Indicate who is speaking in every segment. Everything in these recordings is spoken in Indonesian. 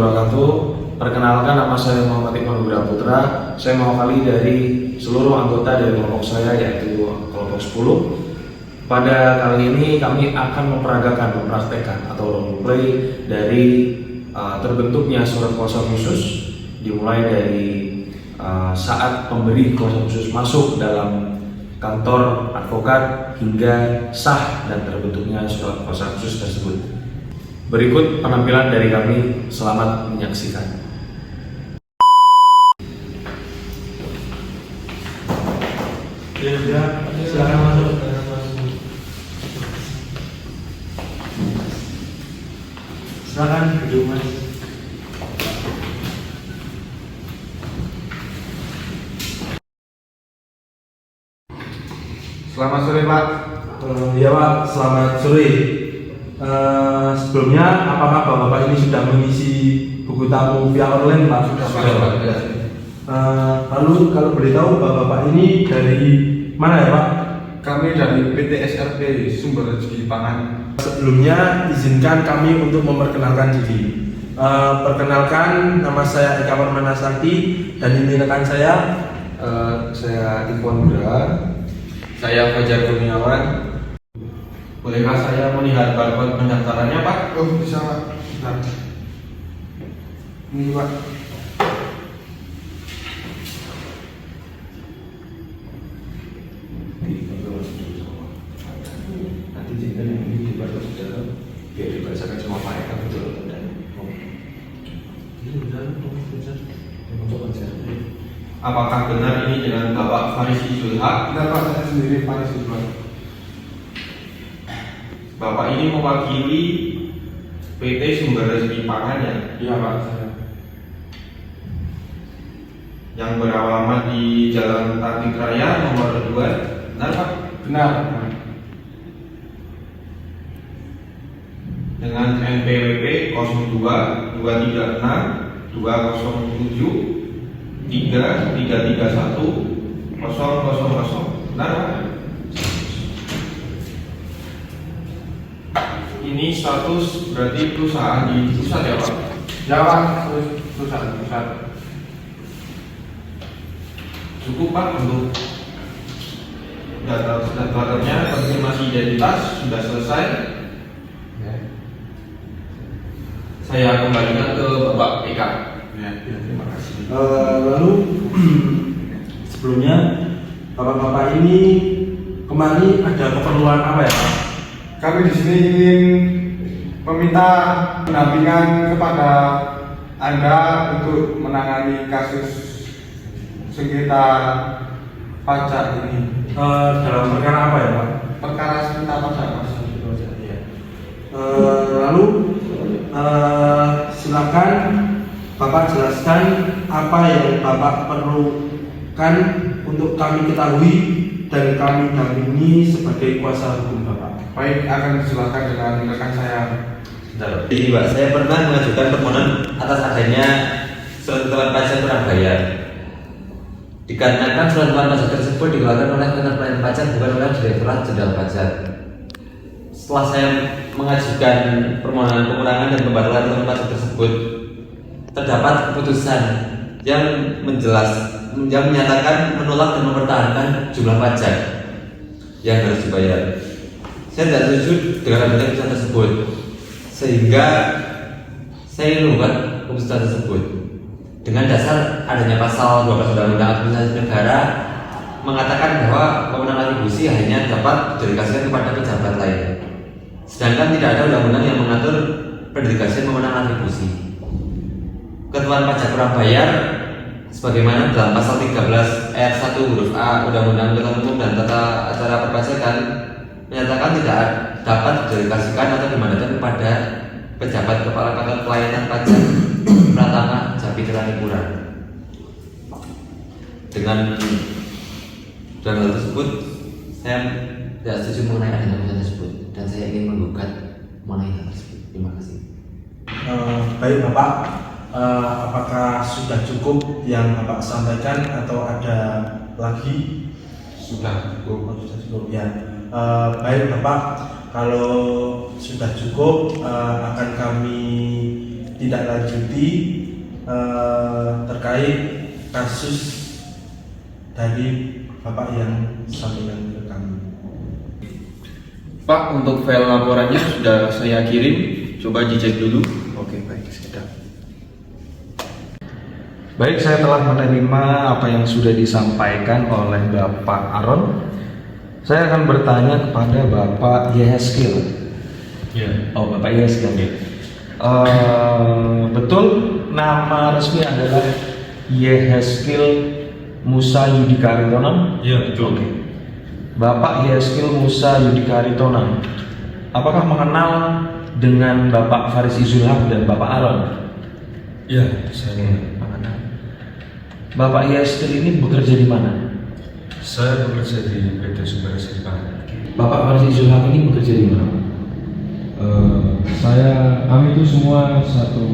Speaker 1: wabarakatuh. Perkenalkan, nama saya Muhammad Iqbal Nugraha Putra. Saya mewakili dari seluruh anggota dari kelompok saya, yaitu kelompok 10. Pada kali ini kami akan mempraktekkan atau role play dari terbentuknya surat kuasa khusus, dimulai dari saat pemberi kuasa khusus masuk dalam kantor advokat hingga sah dan terbentuknya surat kuasa khusus tersebut. Berikut penampilan dari kami, selamat menyaksikan.
Speaker 2: Ya, silakan masuk. Silakan duduk, Mas.
Speaker 3: Selamat sore, Pak.
Speaker 2: Ya, Pak, selamat sore. Sebelumnya, apakah Bapak ini sudah mengisi buku tamu via online, Pak?
Speaker 3: Sudah, Pak.
Speaker 2: Lalu kalau boleh tahu Bapak ini dari mana ya, Pak?
Speaker 3: Kami dari PT SRP Sumber Rezeki Pangan.
Speaker 2: Sebelumnya izinkan kami untuk memperkenalkan diri. Perkenalkan, nama saya Eka Permana Sakti dan ini rekan saya.
Speaker 3: Saya Iqbal Nugraha. Saya Fajar Kurniawan. Bolehkah saya melihat barcode pendaftarannya, Pak? Oh, bisa, Pak. Bentar. Ini, Pak.
Speaker 1: Nanti jika ini di barcode sudah biar dibacakan semua Pak Eka betul dan
Speaker 3: Apakah benar ini dengan Bapak Farisi Zulhaq?
Speaker 4: Tidak, Pak, saya sendiri Farisi Zulhaq.
Speaker 3: Bapak ini mewakili PT Sumber Rezeki Pangan ya?
Speaker 4: Iya, Pak, saya.
Speaker 3: Yang beralamat di Jalan Tatik Raya nomor 2. Benar, Pak?
Speaker 4: Benar.
Speaker 3: Dengan NPWP 02 236 207 3331 000. Benar, Pak? Ini status berarti perusahaan di pusat ya, Pak?
Speaker 4: Ya, Pak, pusat.
Speaker 3: Cukup, Pak, untuk data-datanya, konfirmasi identitas sudah selesai. Saya kembalikan ke Bapak Eka.
Speaker 4: Ya, terima kasih.
Speaker 2: Lalu sebelumnya Bapak-bapak ini kemarin ada keperluan apa ya, Pak?
Speaker 4: Kami di sini ingin meminta pendampingan kepada Anda untuk menangani kasus sengketa pajak ini.
Speaker 2: Dalam perkara apa ya, Pak?
Speaker 4: Perkara sengketa pajak, Mas.
Speaker 2: Lalu silakan Bapak jelaskan apa yang Bapak perlukan untuk kami ketahui dan kami dampingi sebagai kuasa hukum Bapak.
Speaker 4: Baik, akan dijelaskan dengan rekan saya.
Speaker 5: Jadi Pak, saya pernah mengajukan permohonan atas adanya surat keterangan pajak kurang bayar. Dikarenakan surat keterangan pajak tersebut dikeluarkan oleh kantor pelayanan pajak bukan oleh Direktorat Jenderal Pajak. Setelah saya mengajukan permohonan pengurangan dan pembatalan keterangan pajak tersebut, terdapat keputusan yang menyatakan menolak dan mempertahankan jumlah pajak yang harus dibayar. Saya tidak setuju dengan adanya keputusan tersebut, sehingga saya menggugat keputusan tersebut dengan dasar adanya pasal 12 Undang-Undang Administrasi Negara mengatakan bahwa kewenangan retribusi hanya dapat didedikasikan kepada pejabat lain, sedangkan tidak ada undang-undang yang mengatur pendelegasian kewenangan retribusi. Ketentuan pajak kurang bayar sebagaimana dalam pasal 13 ayat 1 huruf A Undang-Undang Angkutan Umum dan Tata Acara Perpajakan menyatakan tidak dapat didelegasikan atau dimandatkan kepada pejabat kepala kantor pelayanan pajak Pratama Jambi Telanipura. Dengan hal tersebut, saya tidak setuju mengenai adanya keputusan tersebut dan saya ingin menggugat mengenai hal tersebut. Terima kasih.
Speaker 2: Baik Bapak, apakah sudah cukup yang Bapak sampaikan atau ada lagi?
Speaker 3: Sudah cukup.
Speaker 2: Sudah cukup ya. Baik Bapak, kalau sudah cukup akan kami ditindaklanjuti terkait kasus dari Bapak yang sampaikan ke kami.
Speaker 3: Pak, untuk file laporannya sudah saya kirim, coba dicek dulu.
Speaker 1: Oke, baik, sedap. Baik, saya telah menerima apa yang sudah disampaikan oleh Bapak Aron. Saya akan bertanya kepada Bapak Yehezkiel.
Speaker 3: Ya.
Speaker 1: Oh, Bapak Yehezkiel. Betul, nama resmi adalah Yehezkiel Musa Yudika Aritonang?
Speaker 3: Iya, betul.
Speaker 1: Oke. Bapak Yehezkiel Musa Yudika Aritonang, apakah mengenal dengan Bapak Faris Izulhaq dan Bapak Aron?
Speaker 3: Iya, saya
Speaker 1: Mengenal. Bapak Yehezkiel ini bekerja di mana?
Speaker 3: Saya bekerja di PT Sumber Sirpan.
Speaker 1: Bapak Faris Izulhaq ini bekerja di mana?
Speaker 6: Kami itu semua satu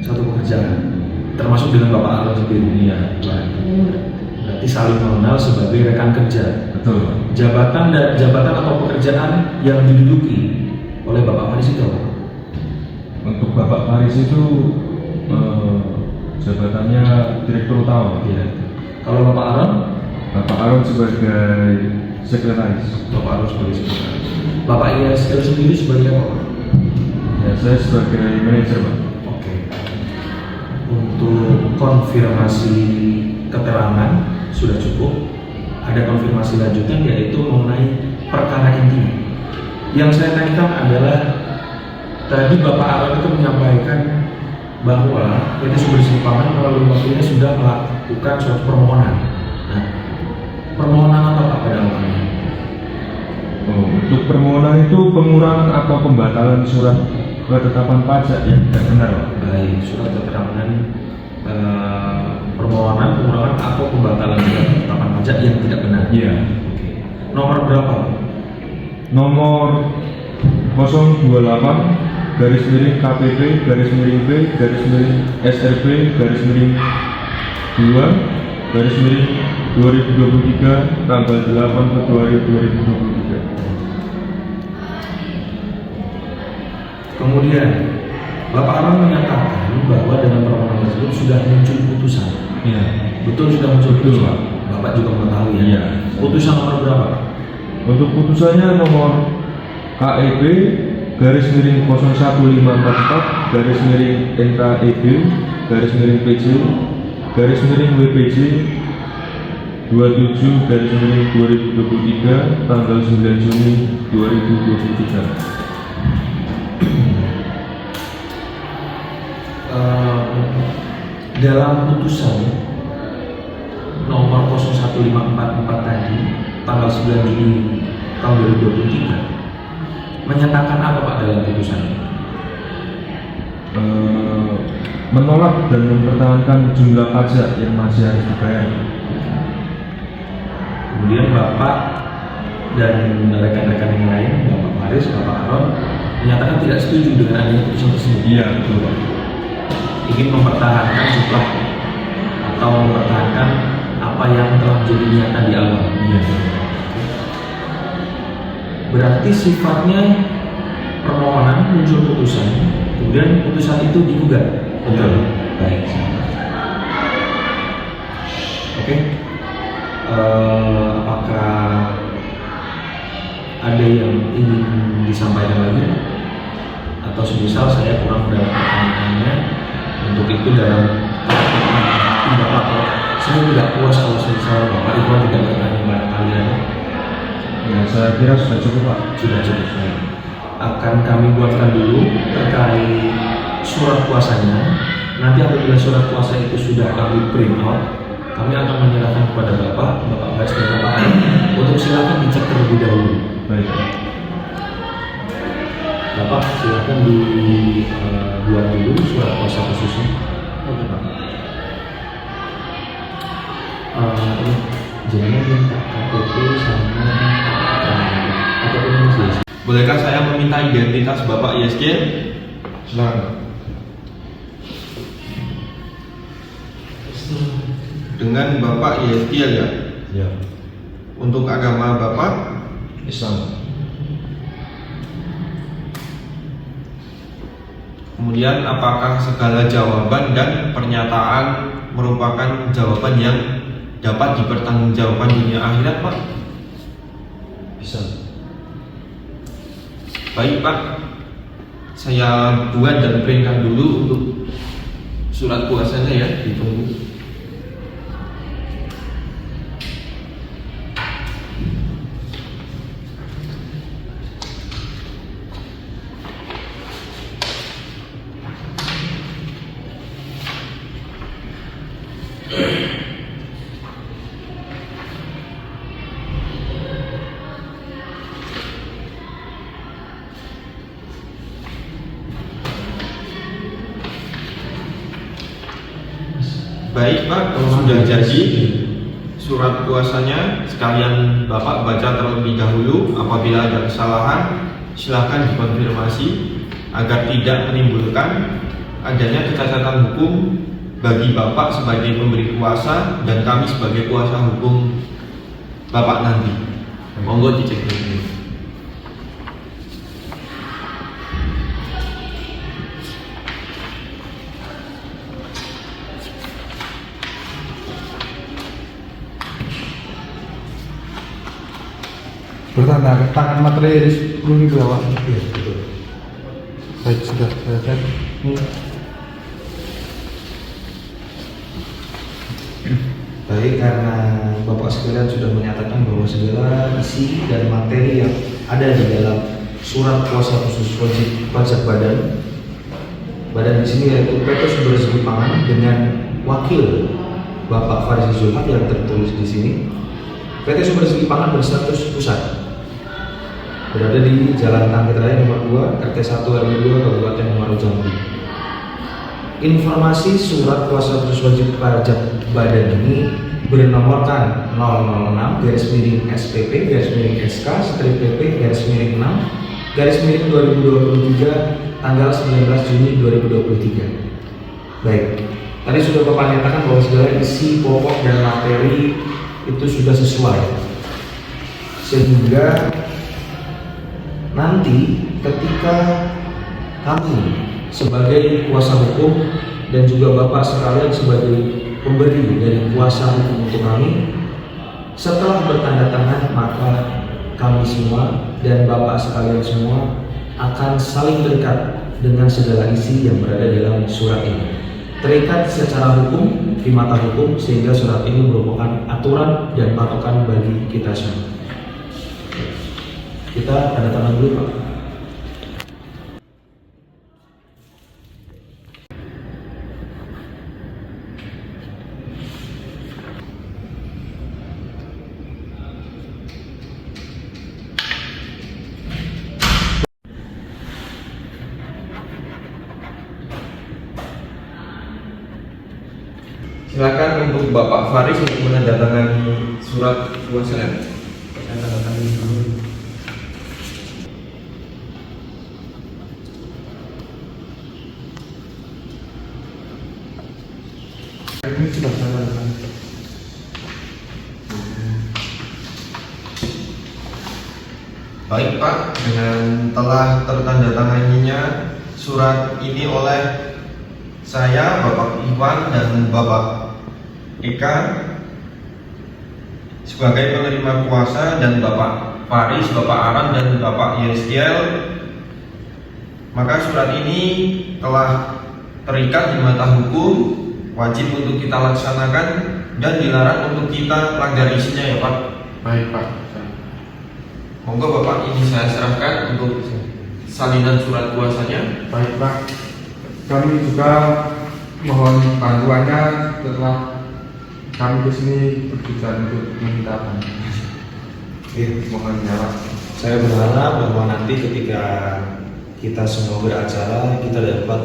Speaker 1: pekerjaan, termasuk dengan Bapak Aron sendiri.
Speaker 6: Iya.
Speaker 1: Berarti saling mengenal sebagai rekan kerja.
Speaker 6: Betul.
Speaker 1: Jabatan atau pekerjaan yang diduduki oleh Bapak Faris itu apa?
Speaker 6: Untuk Bapak Faris itu jabatannya direktur utama.
Speaker 1: Iya. Kalau Bapak Aron?
Speaker 6: Bapak Aron sebagai sekretaris.
Speaker 1: Bapak Aron sebagai sekretaris. Bapak Yehezkiel sendiri sebagai apa?
Speaker 6: Ya, saya sebagai manajer, Pak.
Speaker 1: Oke. Untuk konfirmasi keterangan sudah cukup. Ada konfirmasi lanjutan yaitu mengenai perkara inti. Yang saya tanyakan adalah tadi Bapak Aron itu menyampaikan bahwa PT Sumber Simpangan melalui waktunya sudah melakukan suatu permohonan. Nah, permohonan apa Pak pada awalnya?
Speaker 6: Untuk permohonan itu pengurangan atau pembatalan surat ketetapan pajak yang tidak benar, Pak.
Speaker 1: Baik, surat keterangan permohonan pengurangan atau pembatalan surat ketetapan pajak yang tidak benar.
Speaker 6: Iya.
Speaker 1: Oke. Nomor berapa?
Speaker 6: Nomor 028 garis miring KPP garis miring B garis miring SRB garis miring 2 garis miring 2023 tanggal 8 Februari 2023.
Speaker 1: Kemudian Bapak Aron menyatakan bahwa dalam permohonan tersebut sudah muncul putusan.
Speaker 6: Iya.
Speaker 1: Betul sudah muncul putusan. Bapak juga mengetahui ya.
Speaker 6: Iya.
Speaker 1: Putusan nomor berapa?
Speaker 6: Untuk putusannya nomor KEP garis miring 01544 garis miring NKEB garis miring PC garis miring WPJ 27 garis miring 2023 tanggal 9 Juni 2023.
Speaker 1: Dalam putusan nomor 01544 tadi tanggal 9 Juni tahun 2023 menyatakan apa Pak dalam putusan?
Speaker 6: Menolak dan mempertahankan jumlah pajak yang masih harus dibayar.
Speaker 1: Kemudian Bapak dan rekan-rekan yang lain, Bapak Faris, Bapak Aron menyatakan tidak setuju dengan adanya putusan tersebut.
Speaker 6: Iya, betul, Pak.
Speaker 1: Ingin mempertahankan jumlah atau mempertahankan apa yang telah menjadi niatan di awal.
Speaker 6: Iya.
Speaker 1: Berarti sifatnya permohonan muncul putusan, kemudian putusan itu digugat.
Speaker 6: Betul.
Speaker 1: Baik. Oke. Apakah ada yang ingin disampaikan lagi, atau semisal saya kurang mendapat pertanyaannya? Untuk itu dalam tidak apa-apa. Saya tidak puas kalau semisal Bapak Ibu tidak bertanya kepada kalian.
Speaker 6: Ya, saya kira sudah cukup, Pak.
Speaker 1: Sudah cukup. Akan kami buatkan dulu terkait surat kuasanya. Nanti apabila surat kuasa itu sudah kami print out, kami akan menyerahkan kepada Bapak Faris dan Bapak Aron untuk silakan dicek terlebih dahulu.
Speaker 6: Baik.
Speaker 1: Bapak silakan dibuat dulu surat kuasa khususnya. Oke Pak. Jangan minta KTP sama KTP masih.
Speaker 3: Bolehkah saya meminta identitas Bapak Yehezkiel?
Speaker 4: Silakan.
Speaker 3: Dengan Bapak Yehezkiel ya?
Speaker 6: Ya.
Speaker 3: Untuk agama Bapak?
Speaker 6: Islam.
Speaker 3: Kemudian apakah segala jawaban dan pernyataan merupakan jawaban yang dapat dipertanggungjawabkan dunia akhirat, Pak?
Speaker 1: Bisa.
Speaker 3: Baik, Pak. Saya buat dan printkan dulu untuk surat kuasanya ya, ditunggu. Baik, Pak, sudah jadi surat kuasanya, sekalian Bapak baca terlebih dahulu. Apabila ada kesalahan, silakan dikonfirmasi agar tidak menimbulkan adanya kecacatan hukum bagi Bapak sebagai pemberi kuasa dan kami sebagai kuasa hukum Bapak nanti. Monggo dicek dulu.
Speaker 4: Bertanda tangan materi sepuluh ribu awak.
Speaker 2: Iya, betul.
Speaker 4: Baik, sudah saya cek.
Speaker 1: Baik, karena Bapak sekalian sudah menyatakan bahwa segala isi dan materi yang ada di dalam surat kuasa khusus wajib pajak badan di sini yaitu PT Sumber Rezeki Pangan dengan wakil Bapak Faris Zulmat yang tertulis di sini. PT Sumber Rezeki Pangan berstatus pusat, berada di Jalan Tangkit Raya nomor 2, RT 1 RW 2, Kabupaten Muaro Jambi. Informasi surat kuasa khusus wajib pajak badan ini bernomorkan 006-BPP-SP-PP-6-2023 tanggal 19 Juni 2023. Baik, tadi sudah Bapak nyatakan bahwa segala isi pokok dan materi itu sudah sesuai, sehingga nanti ketika kami sebagai kuasa hukum dan juga Bapak sekalian sebagai pemberi dari kuasa hukum untuk kami, setelah bertanda tangan, maka kami semua dan Bapak sekalian semua akan saling terikat dengan segala isi yang berada dalam surat ini. Terikat secara hukum di mata hukum, sehingga surat ini merupakan aturan dan patokan bagi kita semua. Kita tanda tangan dulu, Pak.
Speaker 3: Silakan untuk Bapak Faris untuk menandatangani surat kuasa.
Speaker 2: Saya tanda tangan dulu.
Speaker 4: Ini sudah saya lakukan.
Speaker 3: Baik, Pak, dengan telah tertandatanganinya surat ini oleh saya, Bapak Iwan dan Bapak Eka sebagai penerima kuasa, dan Bapak Faris, Bapak Aran dan Bapak Yestiel, maka surat ini telah terikat di mata hukum, wajib untuk kita laksanakan dan dilarang untuk kita langgar isinya ya, Pak.
Speaker 4: Baik, Pak.
Speaker 3: Monggo Bapak, ini saya serahkan untuk salinan surat kuasanya.
Speaker 4: Baik, Pak. Kami juga mohon bantuannya setelah kami kesini bertujuan untuk meminta bantuan. Mohon jawab.
Speaker 1: Saya berharap bahwa nanti ketika kita semua beracara, kita dapat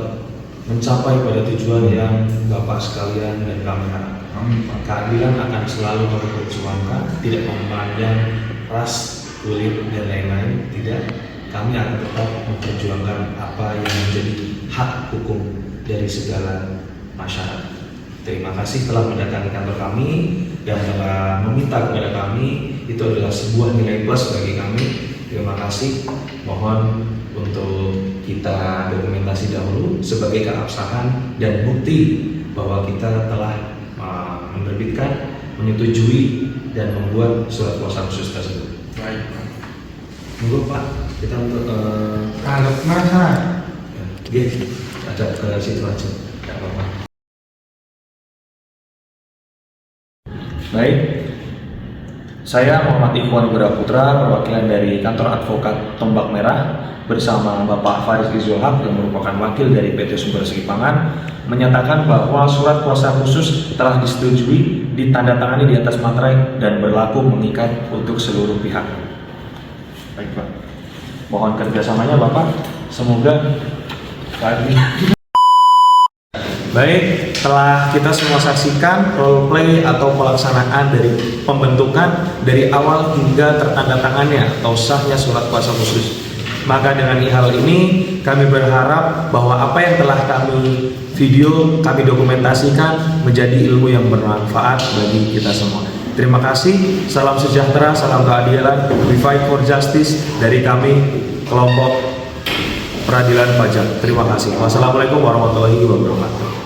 Speaker 1: mencapai pada tujuan yang Bapak sekalian dan kami harapkan. Keadilan akan selalu kami perjuangkan, tidak memandang ras, kulit, dan lain-lain. Tidak, kami akan tetap memperjuangkan apa yang menjadi hak hukum dari segala masyarakat. Terima kasih telah mendatangi kantor kami dan telah meminta kepada kami. Itu adalah sebuah nilai plus bagi kami. Terima kasih. Mohon untuk kita dokumentasi dahulu sebagai keabsahan dan bukti bahwa kita telah menerbitkan, menyetujui dan membuat surat kuasa khusus tersebut.
Speaker 2: Baik, Pak.
Speaker 1: Monggo Pak, kita untuk
Speaker 2: Anggap masa.
Speaker 1: ada ke situ aja, tidak apa-apa. Baik, saya Muhammad Ikhwan Putra, perwakilan dari kantor advokat Tombak Merah bersama Bapak Faris Izulhaq yang merupakan wakil dari PT Sumber Segi Pangan menyatakan bahwa surat kuasa khusus telah disetujui, ditandatangani di atas materai dan berlaku mengikat untuk seluruh pihak. Baik Pak, mohon kerjasamanya Bapak, semoga kami. Baik, telah kita semua saksikan role play atau pelaksanaan dari pembentukan dari awal hingga tertandatangannya atau sahnya surat kuasa khusus. Maka dengan hal ini kami berharap bahwa apa yang telah kami video, kami dokumentasikan menjadi ilmu yang bermanfaat bagi kita semua. Terima kasih, salam sejahtera, salam keadilan, we fight for justice dari kami kelompok peradilan pajak. Terima kasih. Wassalamualaikum warahmatullahi wabarakatuh.